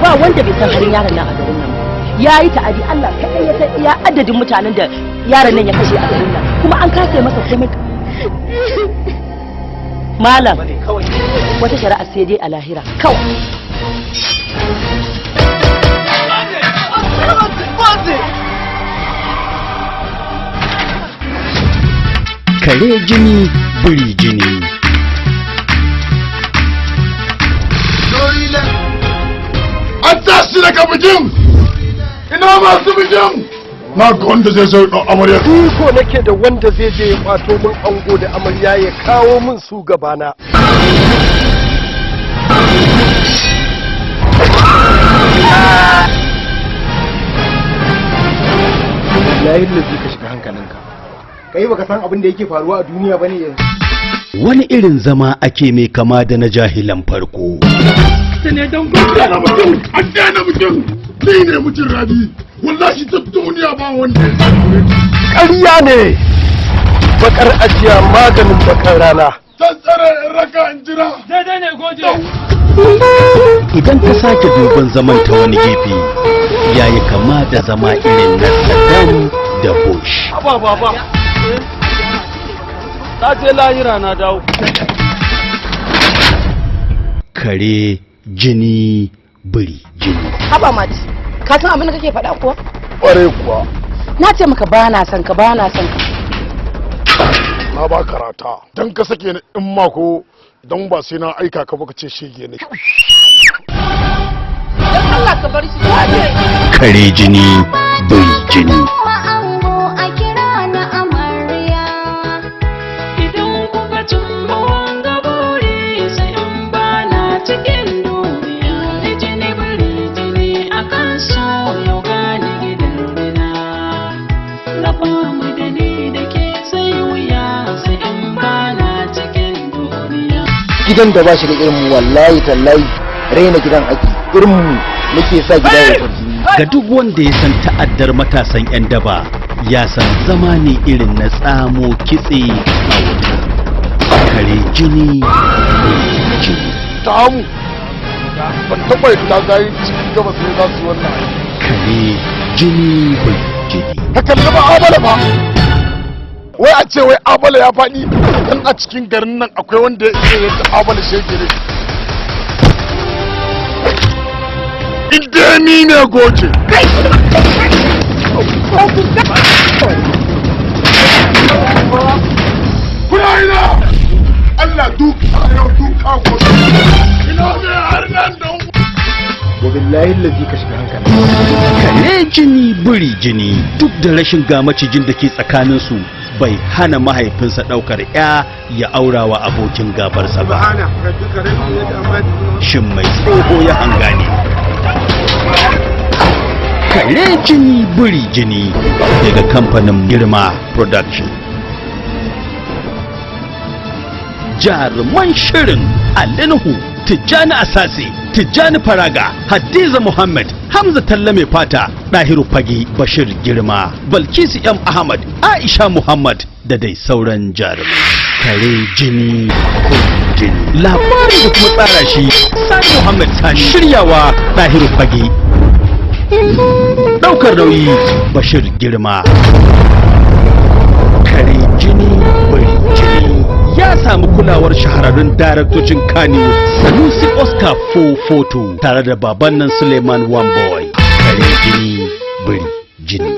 ba wanda bai san halin yaron nan a garin nan ya yi ta'adi Allah kaɗai ya san iya adadin mutanen da yaron nan ya kashe a garin nan kuma an kasa masa komai. Malam wata shari'a sai dai a lahira kawai. Kare jini biri jini. An tashi daga bikin! Ina masu bikin! Na ga wanda zai zo ɗan amarya. Iko nake da wanda zai je ya kwato min ango da amarya ya kawo min su gabana. Yayin da ka shiga hankalinka. Kai baka san abin da yake faruwa a duniya bane yanzu. Wani irin zama ake mai kama da na jahilan farko. Ne don gudana mutum, an dana mutum, ni ne mutum rabi. Wallahi ta duniya ba wanda ya samu. Ƙarya ne. Bakar ajiya maganin bakar rana. Tantsare in raka in jira. Daidai ne goje. Idan ka sake dogon zaman ta wani gefe, yayi kama da zama irin na Saddam da Bush. Baba. Na je lahira na dawo. Kare jini biri jini. Haba mati ka san abin da kake faɗa kuwa? Ƙware kuwa. Na ce maka ba na son ka. Na ba karata. Dan ka sake ni in mako don ba sai na aika ka baka ce shege ne. Dan Allah ka bar shi waje. Kare jini biri jini. Gidan da ba shi da irin wallahi tallahi raina gidan ake irin muke sa gida ya farji. Ga duk wanda ya san ta'addar matasan 'yan daba ya san zama ne irin na tsamo kitse a wuta. Kare jini jini. Tamu. Ban taɓa yadda za yi cikin gaba sai za su wannan aiki. Kare jini jini. Ka kalli ba abala ba. Wai a ce wai abala ya faɗi dan a cikin garin nan akwai wanda ya ce yadda abala shege ne. Inda ni ne goce. Kuna ina! Allah duka yau duka goce. Ina ne har nan da Wabillahi lazi ka shiga hankali. Kare jini biri jini duk da rashin gamacijin da ke tsakaninsu bai hana mahaifinsa ɗaukar ya aurawa abokin gabarsa ba. Shin mai tsoho ya hanga ne? Kare jini biri jini daga kamfanin Girma Production. Jaruman shirin Alinuhu, Tijjani Asase, Tijjani Faraga, Hadiza Muhammad, Hamza Talla mai fata, Dahiru Fage, Bashir Girma, Balkisu M Ahmad, Aisha Muhammad da dai sauran jarumai. Kare jini jini. Labarin da kuma tsara shi Sani Muhammad Sani. Shiryawa Dahiru Fage. Daukar nauyi Bashir Girma. Kare jini bari jini. Ya samu kulawar shahararrun daraktocin Kano Sanusi Oscar 442 tare da baban nan Suleiman One Boy. Kare jini bari jini.